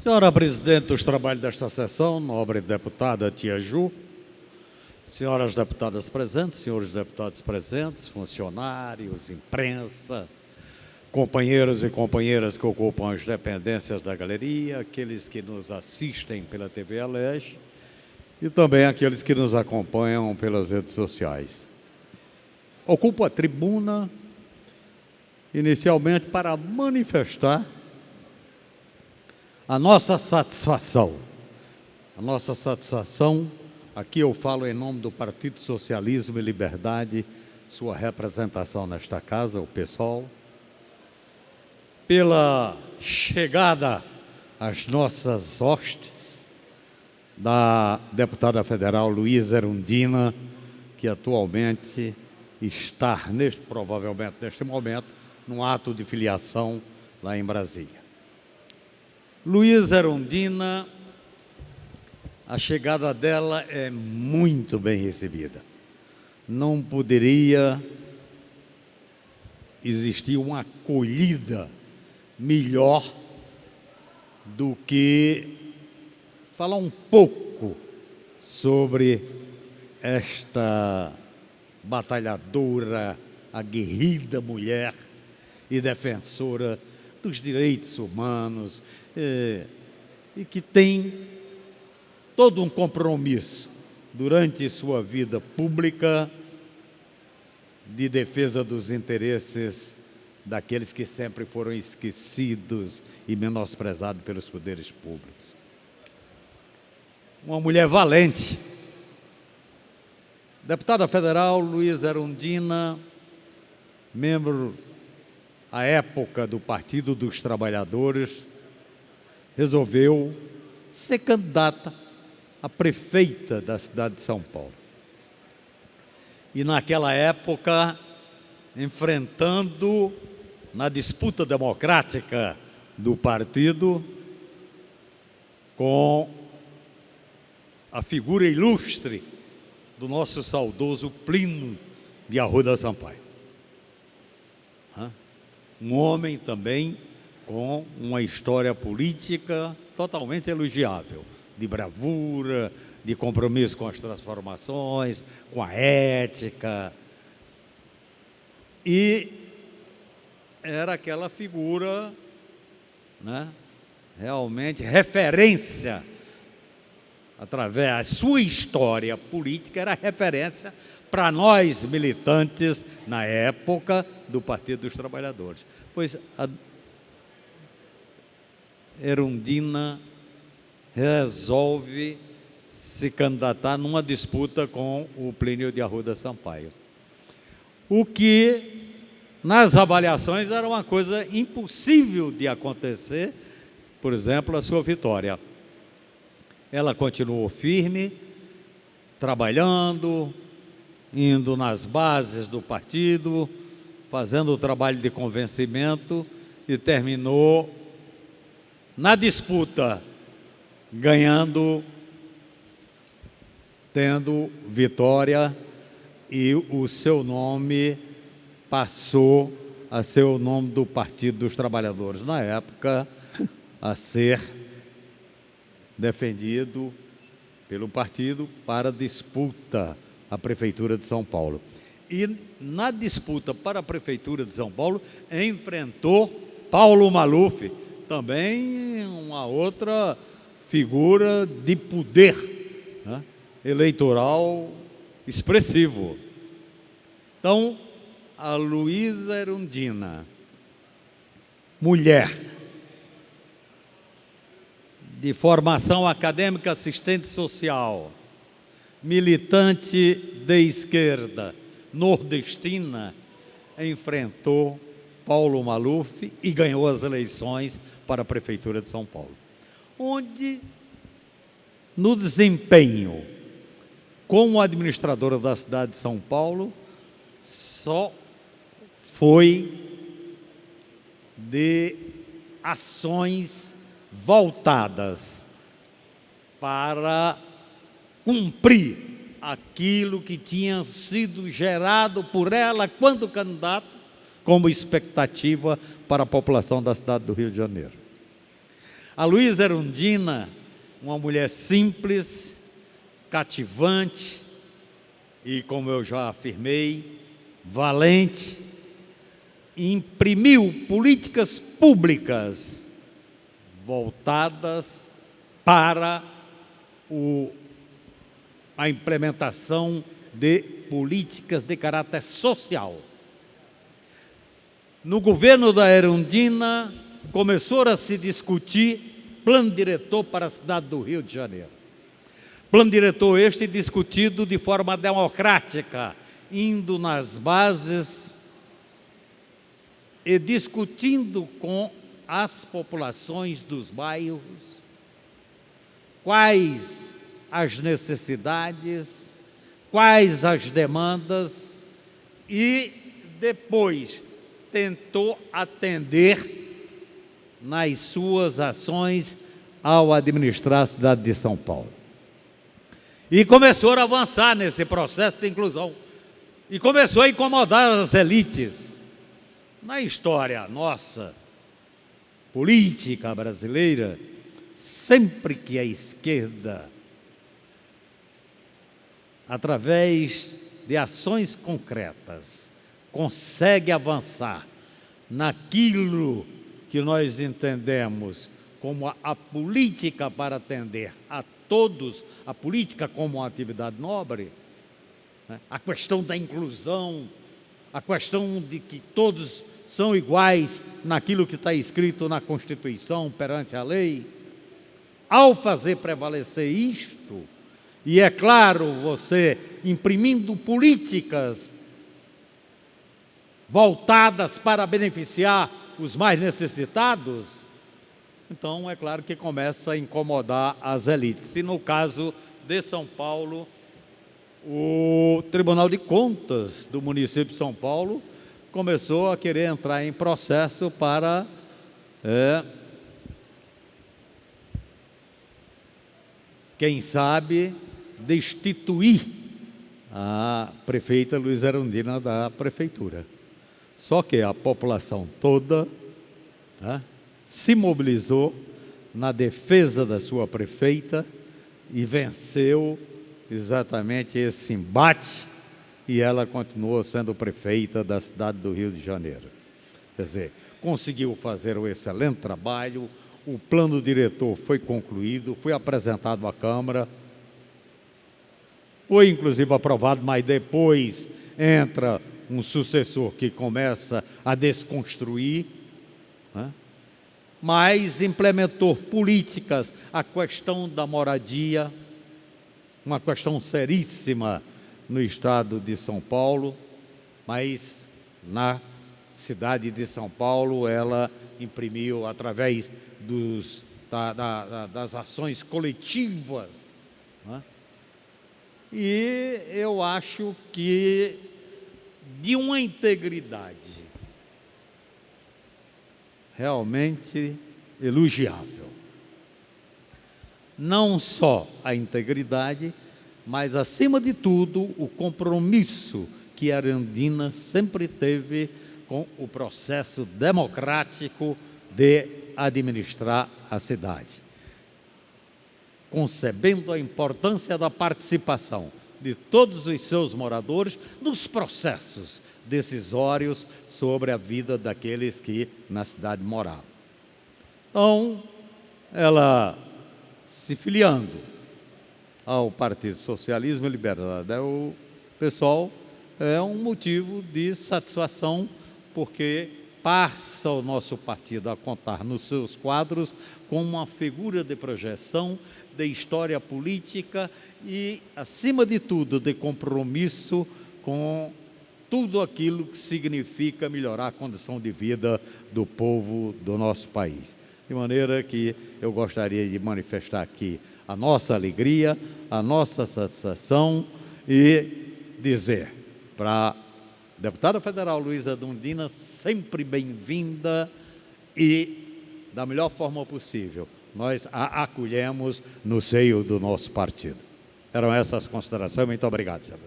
Senhora Presidente dos trabalhos desta sessão, nobre deputada Tia Ju, senhoras deputadas presentes, senhores deputados presentes, funcionários, imprensa, companheiros e companheiras que ocupam as dependências da galeria, aqueles que nos assistem pela TV Alege e também aqueles que nos acompanham pelas redes sociais. Ocupo a tribuna inicialmente para manifestar a nossa satisfação. A nossa satisfação, aqui eu falo em nome do Partido Socialismo e Liberdade, sua representação nesta casa, o PSOL, pela chegada às nossas hostes da deputada federal Luísa Erundina, que atualmente está, provavelmente neste momento, num ato de filiação lá em Brasília. Luísa Erundina, a chegada dela é muito bem recebida. Não poderia existir uma acolhida melhor do que falar um pouco sobre esta batalhadora, aguerrida mulher e defensora dos direitos humanos, e que tem todo um compromisso durante sua vida pública de defesa dos interesses daqueles que sempre foram esquecidos e menosprezados pelos poderes públicos. Uma mulher valente. Deputada federal Luísa Erundina, membro à época do Partido dos Trabalhadores, resolveu ser candidata a prefeita da cidade de São Paulo. E naquela época, enfrentando na disputa democrática do partido com a figura ilustre do nosso saudoso Plínio de Arruda Sampaio. Um homem também com uma história política totalmente elogiável, de bravura, de compromisso com as transformações, com a ética. E era aquela figura, realmente referência, através da sua história política, era referência para nós militantes na época do Partido dos Trabalhadores. Pois a Erundina resolve se candidatar numa disputa com o Plínio de Arruda Sampaio. O que, nas avaliações, era uma coisa impossível de acontecer, por exemplo, a sua vitória. Ela continuou firme, trabalhando, indo nas bases do partido, fazendo o trabalho de convencimento e terminou na disputa, ganhando, tendo vitória, e o seu nome passou a ser o nome do Partido dos Trabalhadores, na época, a ser defendido pelo partido para disputa à Prefeitura de São Paulo. E na disputa para a Prefeitura de São Paulo, enfrentou Paulo Maluf, também uma outra figura de poder eleitoral expressivo. Então, a Luísa Erundina, mulher, de formação acadêmica, assistente social, militante de esquerda, nordestina, enfrentou Paulo Maluf e ganhou as eleições para a Prefeitura de São Paulo, onde, no desempenho como administradora da cidade de São Paulo, só foi de ações voltadas para cumprir aquilo que tinha sido gerado por ela quando candidata, como expectativa para a população da cidade do Rio de Janeiro. A Luísa Erundina, uma mulher simples, cativante e, como eu já afirmei, valente, imprimiu políticas públicas voltadas para a implementação de políticas de caráter social. No governo da Erundina, começou a se discutir plano diretor para a cidade do Rio de Janeiro. Plano diretor este discutido de forma democrática, indo nas bases e discutindo com as populações dos bairros quais as necessidades, quais as demandas, e depois tentou atender nas suas ações ao administrar a cidade de São Paulo. E começou a avançar nesse processo de inclusão. E começou a incomodar as elites. Na história nossa, política brasileira, sempre que a esquerda, através de ações concretas, consegue avançar naquilo que nós entendemos como a política para atender a todos, a política como uma atividade nobre, né? A questão da inclusão, a questão de que todos são iguais naquilo que está escrito na Constituição perante a lei. Ao fazer prevalecer isto, e é claro, você imprimindo políticas voltadas para beneficiar os mais necessitados, então é claro que começa a incomodar as elites. E no caso de São Paulo, o Tribunal de Contas do município de São Paulo começou a querer entrar em processo para quem sabe destituir a prefeita Luísa Erundina da prefeitura. Só que a população toda se mobilizou na defesa da sua prefeita e venceu exatamente esse embate, e ela continuou sendo prefeita da cidade do Rio de Janeiro. Quer dizer, conseguiu fazer um excelente trabalho, o plano diretor foi concluído, foi apresentado à Câmara, foi inclusive aprovado, mas depois entra um sucessor que começa a desconstruir, mas implementou políticas, a questão da moradia, uma questão seríssima no estado de São Paulo, mas na cidade de São Paulo ela imprimiu através das ações coletivas, e eu acho que de uma integridade realmente elogiável. Não só a integridade, mas, acima de tudo, o compromisso que a Erundina sempre teve com o processo democrático de administrar a cidade, concebendo a importância da participação de todos os seus moradores nos processos decisórios sobre a vida daqueles que na cidade moravam. Então, ela se filiando ao Partido Socialismo e Liberdade, o pessoal é um motivo de satisfação, porque passa o nosso partido a contar nos seus quadros com uma figura de projeção, de história política e, acima de tudo, de compromisso com tudo aquilo que significa melhorar a condição de vida do povo do nosso país. De maneira que eu gostaria de manifestar aqui a nossa alegria, a nossa satisfação e dizer para a deputada federal Luísa Erundina, sempre bem-vinda e da melhor forma possível. Nós a acolhemos no seio do nosso partido. Eram essas considerações. Muito obrigado, senhor.